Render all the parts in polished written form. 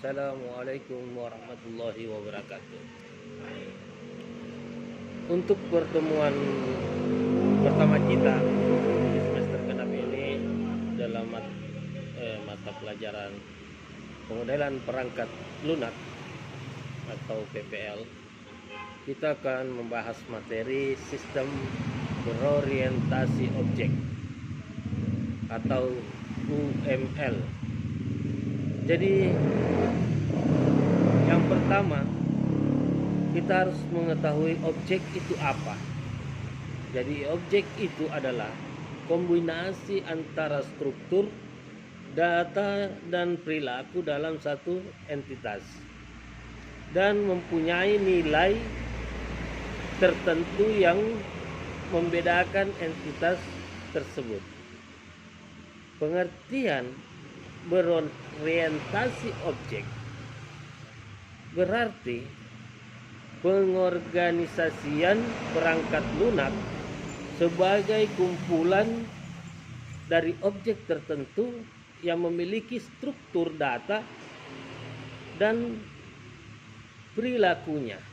Assalamualaikum warahmatullahi wabarakatuh. Untuk pertemuan pertama kita di semester genap ini dalam mata pelajaran pemodelan perangkat lunak atau PPL, kita akan membahas materi sistem berorientasi objek atau UML. Jadi yang pertama, kita harus mengetahui objek itu apa. Jadi objek itu adalah kombinasi antara struktur, data, dan perilaku dalam satu entitas, dan mempunyai nilai tertentu yang membedakan entitas tersebut. Pengertian berorientasi objek berarti pengorganisasian perangkat lunak sebagai kumpulan dari objek tertentu yang memiliki struktur data dan perilakunya.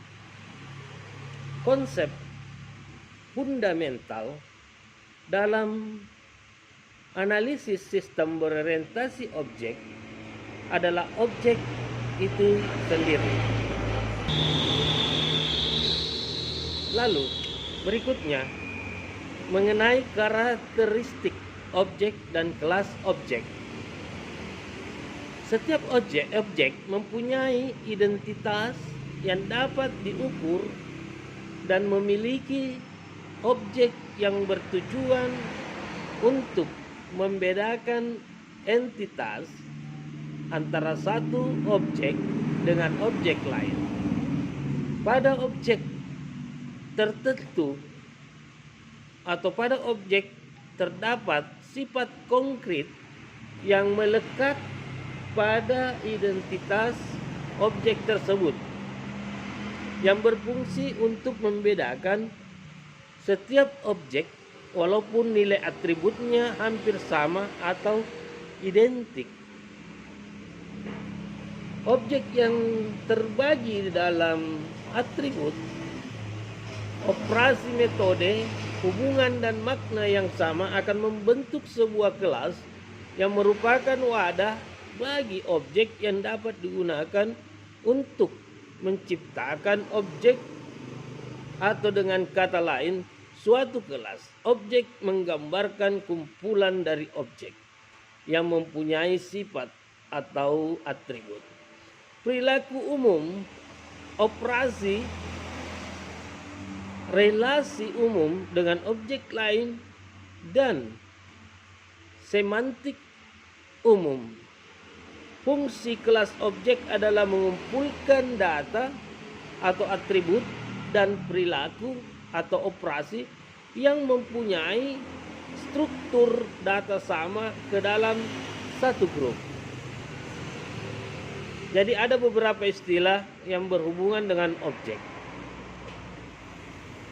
Konsep fundamental dalam analisis sistem berorientasi objek adalah objek itu sendiri. Lalu berikutnya mengenai karakteristik objek dan kelas objek. Setiap objek mempunyai identitas yang dapat diukur dan memiliki objek yang bertujuan untuk membedakan entitas antara satu objek dengan objek lain. Pada objek tertentu atau pada objek terdapat sifat konkret yang melekat pada identitas objek tersebut yang berfungsi untuk membedakan setiap objek walaupun nilai atributnya hampir sama atau identik. Objek yang terbagi dalam atribut, operasi, metode, hubungan, dan makna yang sama akan membentuk sebuah kelas yang merupakan wadah bagi objek yang dapat digunakan untuk menciptakan objek, atau dengan kata lain, suatu kelas objek menggambarkan kumpulan dari objek yang mempunyai sifat atau atribut. Perilaku umum, operasi, relasi umum dengan objek lain, dan semantik umum. Fungsi kelas objek adalah mengumpulkan data atau atribut dan perilaku atau operasi yang mempunyai struktur data sama ke dalam satu grup. Jadi ada beberapa istilah yang berhubungan dengan objek.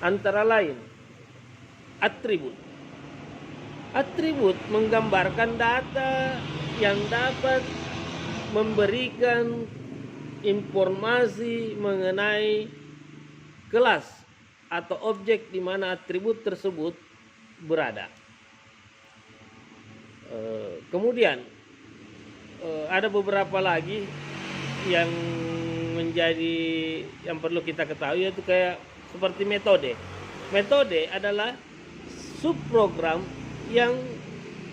Antara lain, atribut. Atribut menggambarkan data yang dapat memberikan informasi mengenai kelas atau objek di mana atribut tersebut berada. Kemudian ada beberapa lagi yang perlu kita ketahui, yaitu kayak seperti metode. Metode adalah subprogram yang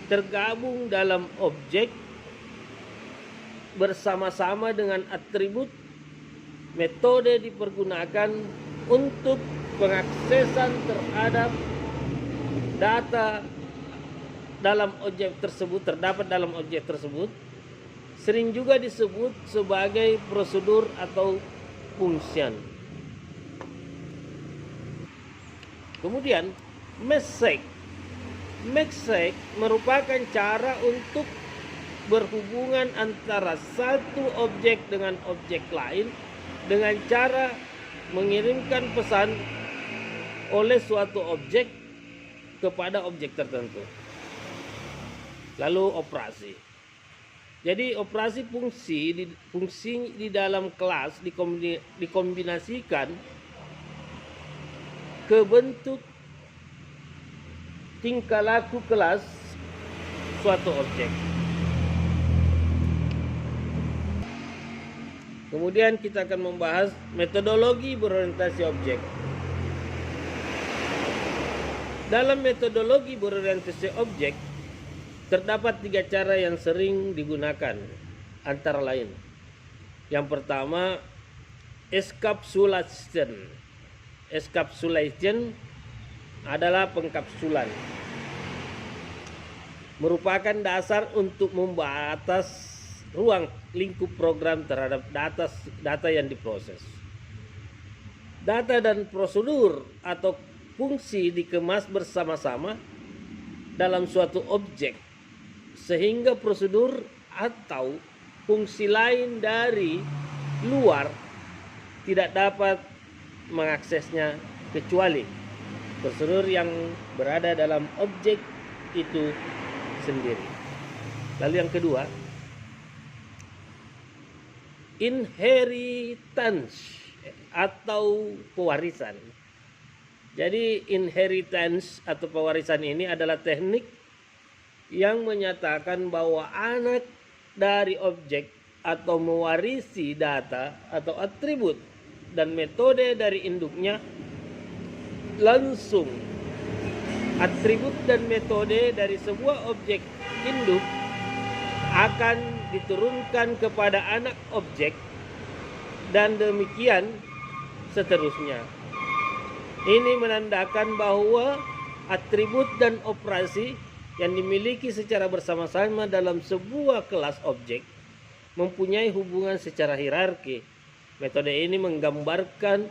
tergabung dalam objek bersama-sama dengan atribut. Metode dipergunakan untuk pengaksesan terhadap data dalam objek tersebut, terdapat dalam objek tersebut. Sering juga disebut sebagai prosedur atau function. Kemudian message. Message merupakan cara untuk berhubungan antara satu objek dengan objek lain dengan cara mengirimkan pesan oleh suatu objek kepada objek tertentu. Lalu operasi. Jadi operasi fungsi di dalam kelas dikombinasikan ke bentuk tingkah laku kelas suatu objek. Kemudian kita akan membahas metodologi berorientasi objek. Dalam metodologi berorientasi objek, terdapat 3 cara yang sering digunakan, antara lain. Yang pertama, encapsulation. Encapsulation adalah pengkapsulan. Merupakan dasar untuk membatas ruang lingkup program terhadap data yang diproses. Data dan prosedur atau fungsi dikemas bersama-sama dalam suatu objek, sehingga prosedur atau fungsi lain dari luar tidak dapat mengaksesnya kecuali prosedur yang berada dalam objek itu sendiri. Lalu yang kedua, inheritance atau pewarisan. Jadi inheritance atau pewarisan ini adalah teknik yang menyatakan bahwa anak dari objek atau mewarisi data atau atribut dan metode dari induknya langsung. Atribut dan metode dari sebuah objek induk akan diturunkan kepada anak objek dan demikian seterusnya. Ini menandakan bahwa atribut dan operasi yang dimiliki secara bersama-sama dalam sebuah kelas objek mempunyai hubungan secara hierarki. Metode ini menggambarkan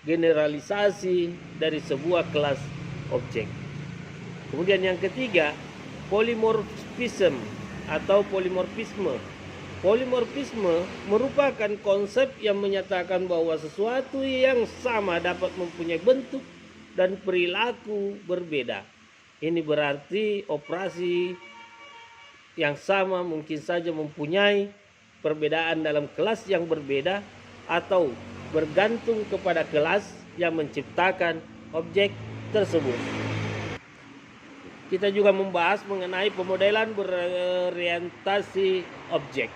generalisasi dari sebuah kelas objek. Kemudian yang ketiga, polymorphism atau polimorfisme. Polimorfisme merupakan konsep yang menyatakan bahwa sesuatu yang sama dapat mempunyai bentuk dan perilaku berbeda. Ini berarti operasi yang sama mungkin saja mempunyai perbedaan dalam kelas yang berbeda atau bergantung kepada kelas yang menciptakan objek tersebut. Kita juga membahas mengenai pemodelan berorientasi objek.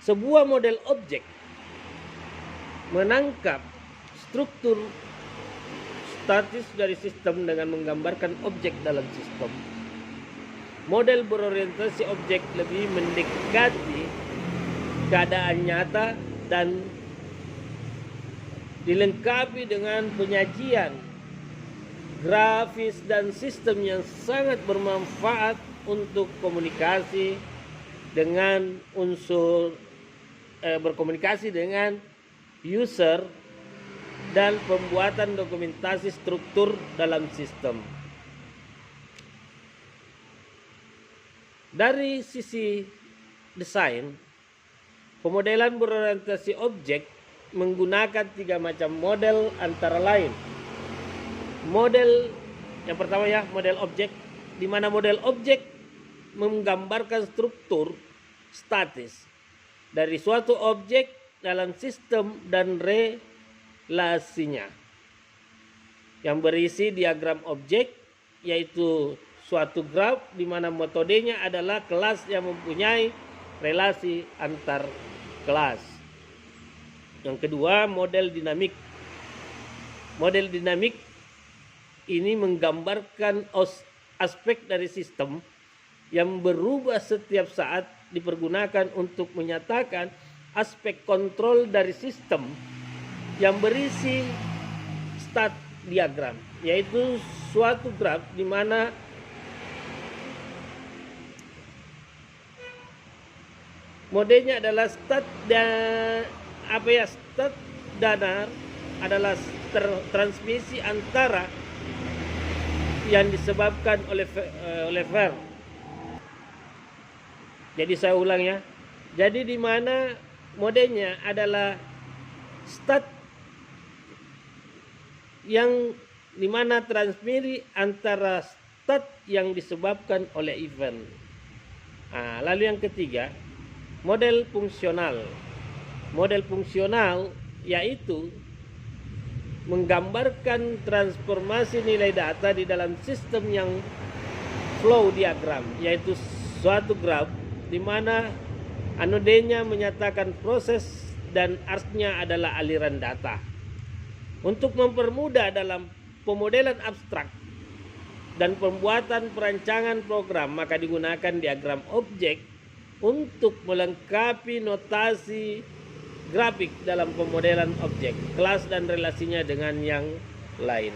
Sebuah model objek menangkap struktur statis dari sistem dengan menggambarkan objek dalam sistem. Model berorientasi objek lebih mendekati keadaan nyata dan dilengkapi dengan penyajian grafis dan sistem yang sangat bermanfaat untuk komunikasi dengan berkomunikasi dengan user dan pembuatan dokumentasi struktur dalam sistem. Dari sisi desain, pemodelan berorientasi objek menggunakan 3 macam model, antara lain model yang pertama model objek, di mana model objek menggambarkan struktur statis dari suatu objek dalam sistem dan relasinya, yang berisi diagram objek, yaitu suatu graf di mana metodenya adalah kelas yang mempunyai relasi antar kelas. Yang kedua, model dinamik. Model dinamik ini menggambarkan aspek dari sistem yang berubah setiap saat, dipergunakan untuk menyatakan aspek kontrol dari sistem yang berisi stat diagram, yaitu suatu graf di mana modenya adalah stat danar adalah transmisi antara yang disebabkan oleh ver. Jadi saya ulang ya. Jadi di mana modenya adalah stat yang di mana transmisi antara stat yang disebabkan oleh event. Nah, lalu yang ketiga, model fungsional. Model fungsional yaitu menggambarkan transformasi nilai data di dalam sistem yang flow diagram, yaitu suatu graf di mana anodenya menyatakan proses dan artnya adalah aliran data. Untuk mempermudah dalam pemodelan abstrak dan pembuatan perancangan program, maka digunakan diagram objek untuk melengkapi notasi grafik dalam pemodelan objek, kelas dan relasinya dengan yang lain.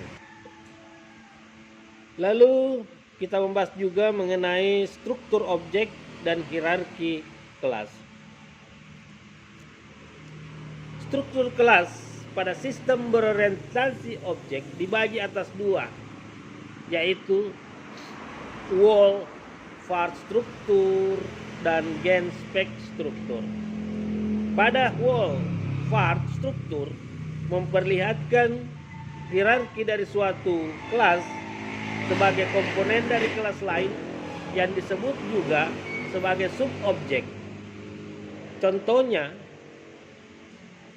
Lalu kita membahas juga mengenai struktur objek dan hierarki kelas. Struktur kelas pada sistem berorientasi objek dibagi atas dua, yaitu wall var struktur dan gen spec struktur. Pada wall var struktur memperlihatkan hierarki dari suatu kelas sebagai komponen dari kelas lain yang disebut juga sebagai subobjek. Contohnya,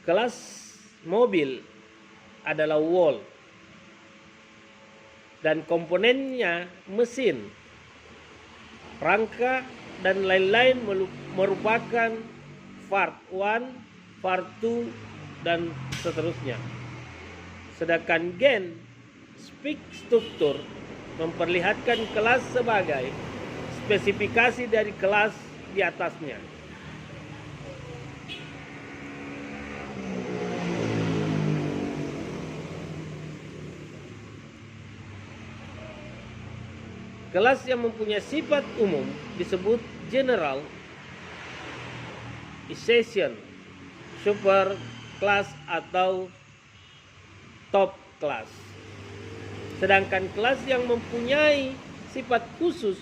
kelas mobil adalah wall dan komponennya mesin, rangka dan lain-lain merupakan part 1, part 2 dan seterusnya. Sedangkan gen spec struktur memperlihatkan kelas sebagai spesifikasi dari kelas di atasnya. Kelas yang mempunyai sifat umum disebut general essential, super class atau top class. Sedangkan kelas yang mempunyai sifat khusus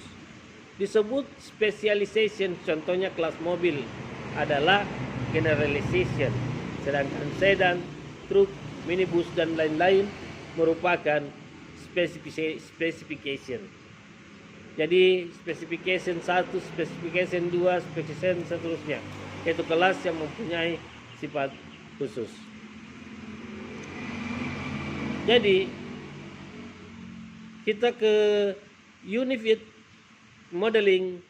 disebut specialization. Contohnya kelas mobil adalah generalization. Sedangkan sedan, truk, minibus dan lain-lain merupakan specification. Jadi specification 1, specification 2, specification seterusnya, yaitu kelas yang mempunyai sifat khusus. Jadi kita ke Unified Modeling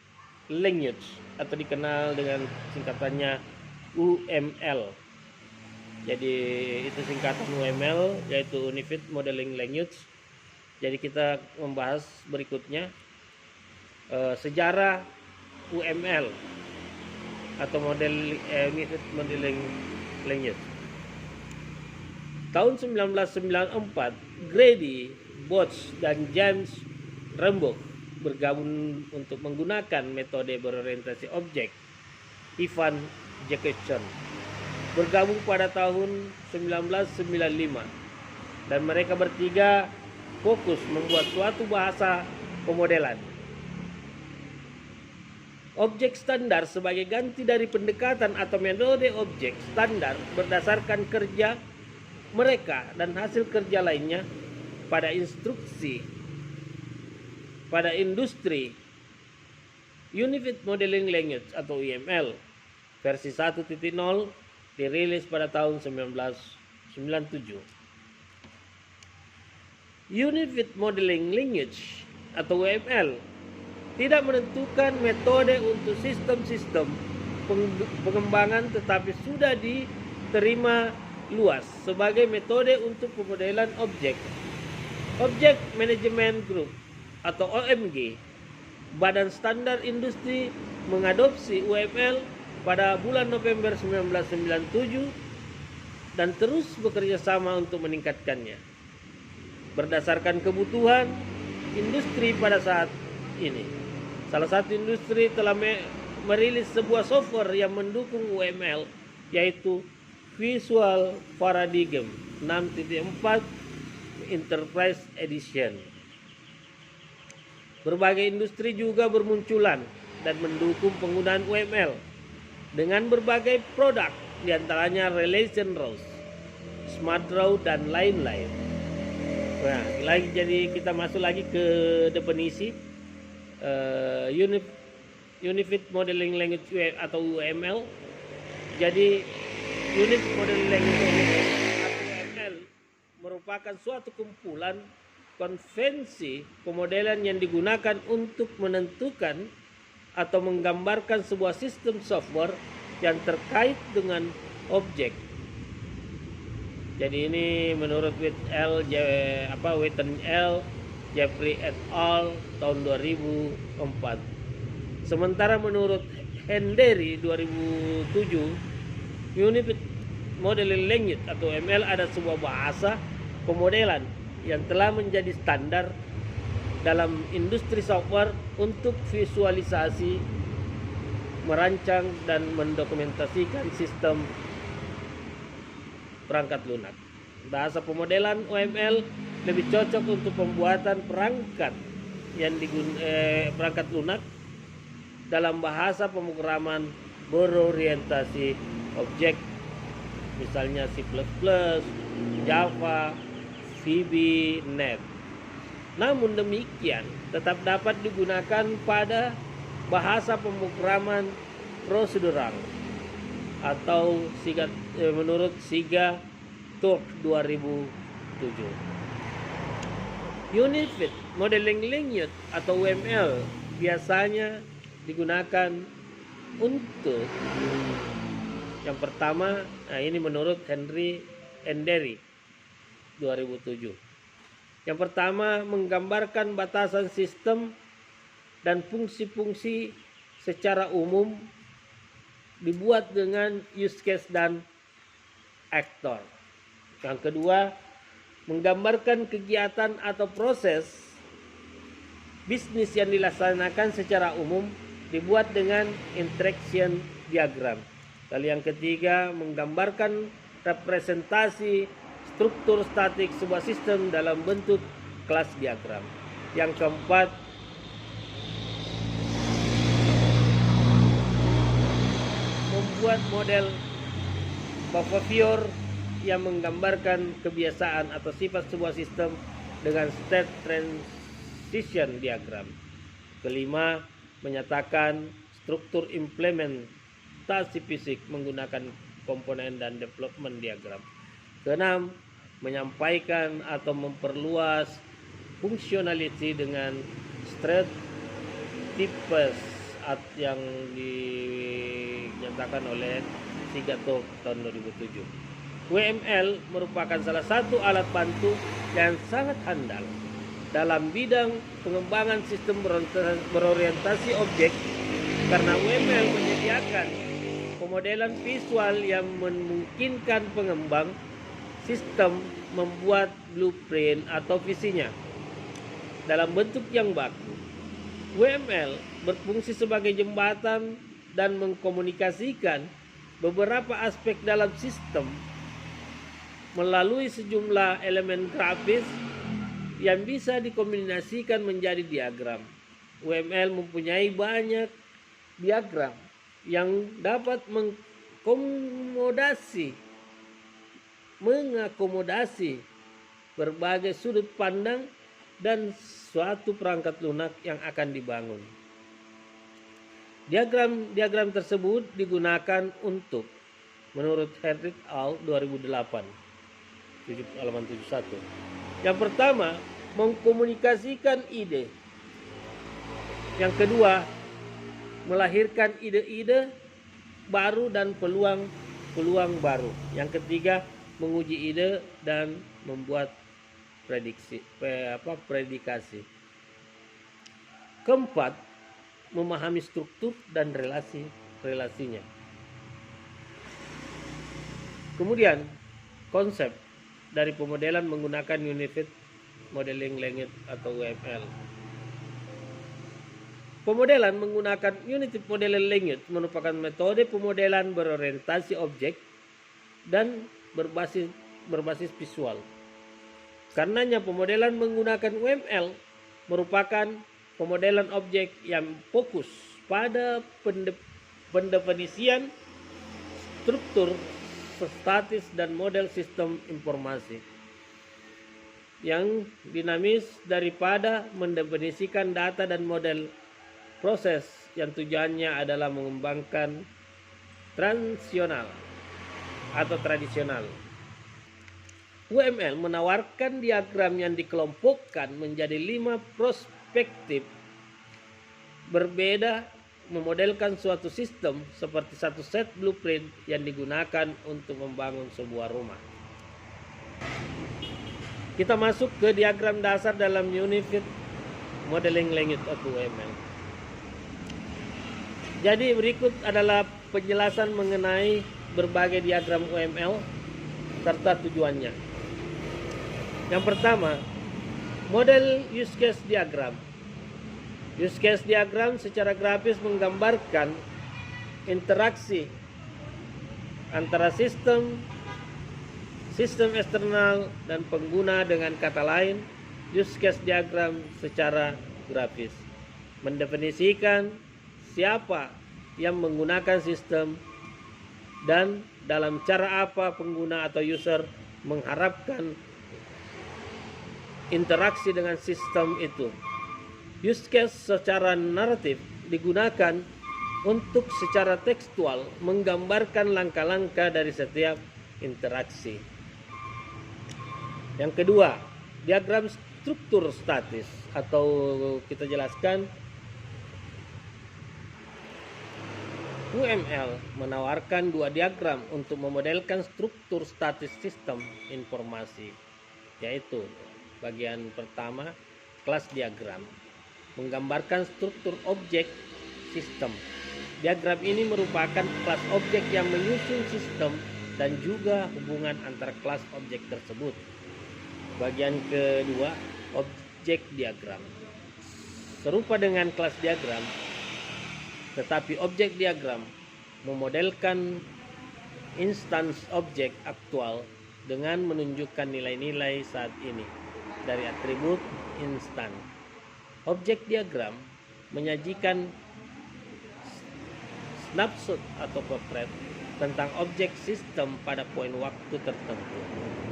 Language atau dikenal dengan singkatannya UML. Jadi itu singkatan UML, yaitu Unified Modeling Language. Jadi kita membahas berikutnya sejarah UML atau Unified Modeling Language. Tahun 1994, Grady, Bosch dan James Rembok bergabung untuk menggunakan metode berorientasi objek. Ivan Jacobson bergabung pada tahun 1995 dan mereka bertiga fokus membuat suatu bahasa pemodelan. Objek standar sebagai ganti dari pendekatan atau metode objek standar berdasarkan kerja mereka dan hasil kerja lainnya pada industri. Unified Modeling Language atau UML versi 1.0 dirilis pada tahun 1997. Unified Modeling Language atau UML tidak menentukan metode untuk sistem-sistem pengembangan, tetapi sudah diterima luas sebagai metode untuk pemodelan objek. Object Management Group atau OMG, Badan Standar Industri, mengadopsi UML pada bulan November 1997 dan terus bekerja sama untuk meningkatkannya berdasarkan kebutuhan industri pada saat ini. Salah satu industri telah merilis sebuah software yang mendukung UML, yaitu Visual Paradigm 6.4 Enterprise Edition. Berbagai industri juga bermunculan dan mendukung penggunaan UML dengan berbagai produk, diantaranya Relation Raw, Smart Raw dan lain-lain. Nah, jadi kita masuk lagi ke definisi Unified Modeling Language atau UML. Jadi Unit Modeling Language atau UML merupakan suatu kumpulan konvensi pemodelan yang digunakan untuk menentukan atau menggambarkan sebuah sistem software yang terkait dengan objek. Jadi ini menurut Witten L, Jeffrey et al. Tahun 2004. Sementara menurut Hendry 2007, Unified Modeling Language atau ML ada sebuah bahasa pemodelan yang telah menjadi standar dalam industri software untuk visualisasi, merancang dan mendokumentasikan sistem perangkat lunak. Bahasa pemodelan OML lebih cocok untuk pembuatan perangkat yang perangkat lunak dalam bahasa pemrograman berorientasi objek, misalnya C++, Java, VB, .NET. Namun demikian tetap dapat digunakan pada bahasa pemrograman prosedural atau menurut SIGA TORC 2007. Unified Modeling Language atau UML biasanya digunakan untuk yang pertama, ini menurut Hendry 2007. Yang pertama, menggambarkan batasan sistem dan fungsi-fungsi secara umum dibuat dengan use case dan aktor. Yang kedua, menggambarkan kegiatan atau proses bisnis yang dilaksanakan secara umum dibuat dengan interaction diagram. Lalu yang ketiga, menggambarkan representasi struktur statik sebuah sistem dalam bentuk kelas diagram. Yang keempat, membuat model behavior yang menggambarkan kebiasaan atau sifat sebuah sistem dengan state transition diagram. Kelima, menyatakan struktur implementasi fisik menggunakan komponen dan development diagram. Keenam, menyampaikan atau memperluas fungsionality dengan straight types yang dinyatakan oleh SIGA TORC tahun 2007. WML merupakan salah satu alat bantu yang sangat handal dalam bidang pengembangan sistem berorientasi objek karena WML menyediakan pemodelan visual yang memungkinkan pengembang sistem membuat blueprint atau visinya dalam bentuk yang baku. WML berfungsi sebagai jembatan dan mengkomunikasikan beberapa aspek dalam sistem melalui sejumlah elemen grafis yang bisa dikombinasikan menjadi diagram. WML mempunyai banyak diagram yang dapat mengakomodasi berbagai sudut pandang dan suatu perangkat lunak yang akan dibangun. Diagram tersebut digunakan untuk menurut Hendry et al. 2008 halaman 71. Yang pertama, mengkomunikasikan ide. Yang kedua, melahirkan ide-ide baru dan peluang baru. Yang ketiga, menguji ide dan membuat predikasi. Keempat, memahami struktur dan relasinya. Kemudian, konsep dari pemodelan menggunakan Unified Modeling Language atau UML. Pemodelan menggunakan Unified Modeling Language merupakan metode pemodelan berorientasi objek dan berbasis visual. Karenanya pemodelan menggunakan UML merupakan pemodelan objek yang fokus pada pendefinisian struktur statis dan model sistem informasi yang dinamis daripada mendefinisikan data dan model proses yang tujuannya adalah mengembangkan transisional atau tradisional. UML menawarkan diagram yang dikelompokkan menjadi 5 perspektif berbeda, memodelkan suatu sistem seperti satu set blueprint yang digunakan untuk membangun sebuah rumah. Kita masuk ke diagram dasar dalam Unified Modeling Language atau UML. Jadi berikut adalah penjelasan mengenai berbagai diagram UML serta tujuannya. Yang pertama, model use case diagram. Use case diagram secara grafis menggambarkan interaksi antara sistem eksternal dan pengguna. Dengan kata lain, use case diagram secara grafis mendefinisikan siapa yang menggunakan sistem dan dalam cara apa pengguna atau user mengharapkan interaksi dengan sistem itu. Use case secara naratif digunakan untuk secara tekstual menggambarkan langkah-langkah dari setiap interaksi. Yang kedua, diagram struktur statis atau kita jelaskan UML menawarkan 2 diagram untuk memodelkan struktur statis sistem informasi, yaitu bagian pertama kelas diagram menggambarkan struktur objek sistem. Diagram ini merupakan kelas objek yang menyusun sistem dan juga hubungan antara kelas objek tersebut. Bagian kedua, objek diagram serupa dengan kelas diagram, tetapi objek diagram memodelkan instance objek aktual dengan menunjukkan nilai-nilai saat ini dari atribut instan. Objek diagram menyajikan snapshot atau potret tentang objek sistem pada poin waktu tertentu.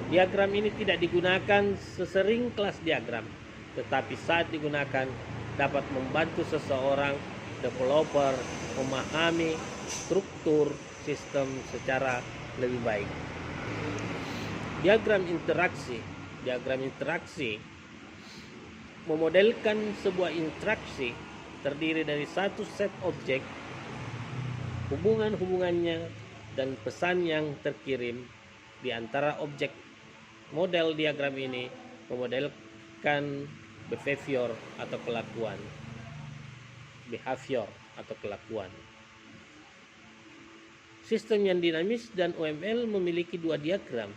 Diagram ini tidak digunakan sesering kelas diagram, tetapi saat digunakan dapat membantu seseorang developer memahami struktur sistem secara lebih baik. Diagram interaksi memodelkan sebuah interaksi terdiri dari satu set objek, hubungan-hubungannya, dan pesan yang terkirim di antara objek. Model diagram ini memodelkan behavior atau kelakuan. Sistem yang dinamis dan UML memiliki 2 diagram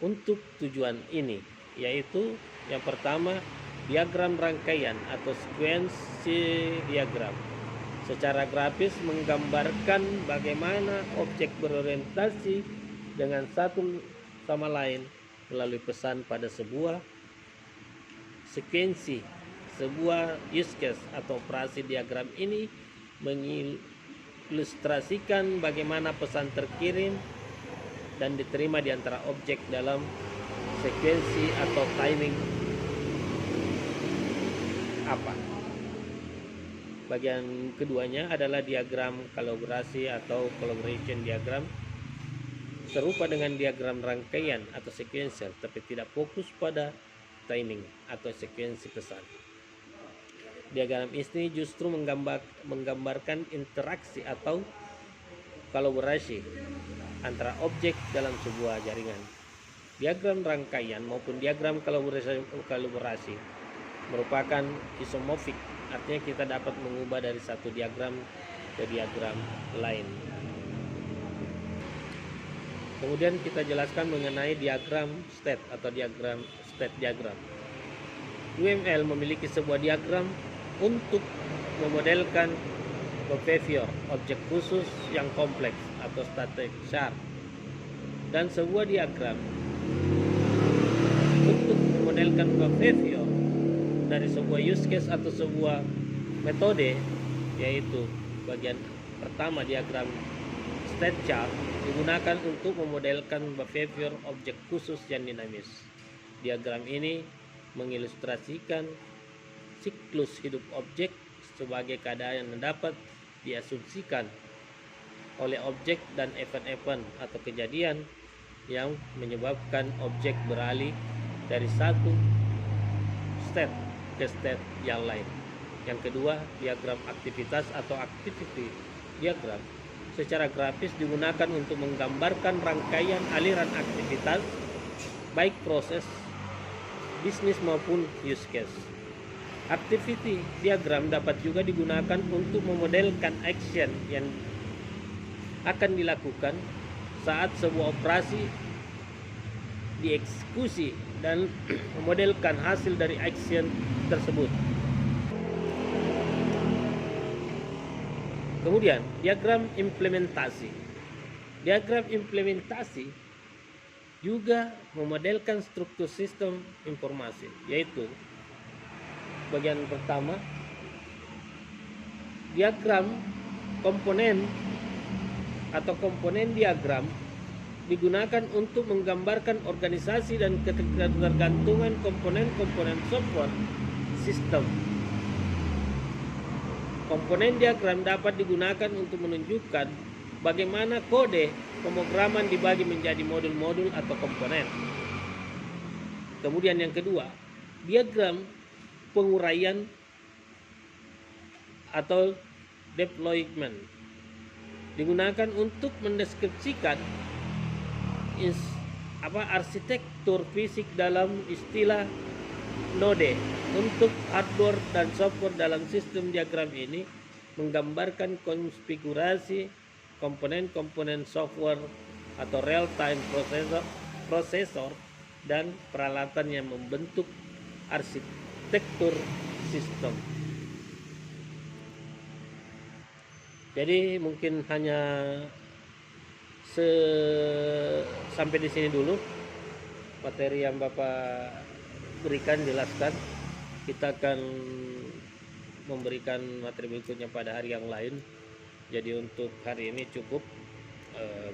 untuk tujuan ini, yaitu yang pertama diagram rangkaian atau sequence diagram. Secara grafis menggambarkan bagaimana objek berorientasi dengan satu sama lain melalui pesan pada sebuah sekuensi. Sebuah use case atau operasi diagram ini mengilustrasikan bagaimana pesan terkirim dan diterima di antara objek dalam sekuensi atau timing apa. Bagian keduanya adalah diagram kolaborasi atau collaboration diagram, serupa dengan diagram rangkaian atau sequential, tapi tidak fokus pada timing atau sekuensi pesan. Diagram ini justru menggambarkan interaksi atau kolaborasi antara objek dalam sebuah jaringan. Diagram rangkaian maupun diagram kolaborasi merupakan isomorfik, artinya kita dapat mengubah dari satu diagram ke diagram lain. Kemudian kita jelaskan mengenai diagram state atau diagram state diagram. UML memiliki sebuah diagram untuk memodelkan behavior objek khusus yang kompleks atau static chart, dan sebuah diagram untuk memodelkan behavior dari sebuah use case atau sebuah metode, yaitu bagian pertama diagram state chart digunakan untuk memodelkan behavior objek khusus yang dinamis. Diagram ini mengilustrasikan siklus hidup objek sebagai keadaan yang dapat diasumsikan oleh objek dan event-event atau kejadian yang menyebabkan objek beralih dari satu state ke state yang lain. Yang kedua, diagram aktivitas atau activity diagram secara grafis digunakan untuk menggambarkan rangkaian aliran aktivitas baik proses, bisnis maupun use case. Activity diagram dapat juga digunakan untuk memodelkan action yang akan dilakukan saat sebuah operasi dieksekusi dan memodelkan hasil dari action tersebut. Kemudian, diagram implementasi. Diagram implementasi juga memodelkan struktur sistem informasi, yaitu bagian pertama, diagram komponen atau komponen diagram digunakan untuk menggambarkan organisasi dan ketergantungan komponen-komponen software sistem. Komponen diagram dapat digunakan untuk menunjukkan bagaimana kode pemrograman dibagi menjadi modul-modul atau komponen. Kemudian yang kedua, diagram penguraian atau deployment digunakan untuk mendeskripsikan arsitektur fisik dalam istilah node. Untuk hardware dan software dalam sistem diagram ini menggambarkan konfigurasi komponen-komponen software atau real-time processor dan peralatan yang membentuk arsitektur sistem. Jadi mungkin hanya sampai di sini dulu materi yang Bapak berikan, jelaskan. Kita akan memberikan materi berikutnya pada hari yang lain. Jadi untuk hari ini cukup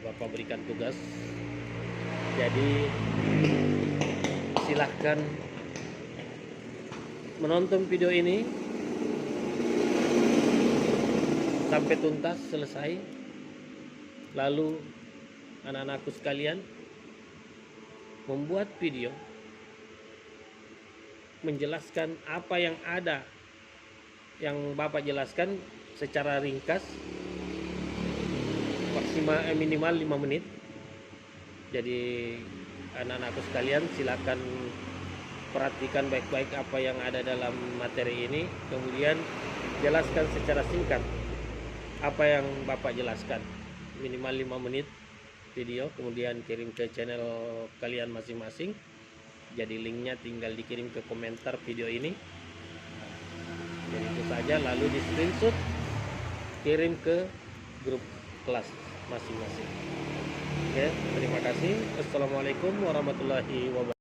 Bapak berikan tugas. Jadi silahkan menonton video ini sampai tuntas selesai. Lalu anak-anakku sekalian membuat video menjelaskan apa yang ada yang Bapak jelaskan secara ringkas, minimal 5 menit. Jadi anak-anakku sekalian silakan perhatikan baik-baik apa yang ada dalam materi ini, kemudian jelaskan secara singkat apa yang Bapak jelaskan, minimal 5 menit video, kemudian kirim ke channel kalian masing-masing. Jadi linknya tinggal dikirim ke komentar video ini. Jadi itu saja, lalu di screenshot kirim ke grup kelas masing-masing. Oke, terima kasih. Assalamualaikum warahmatullahi wabarakatuh.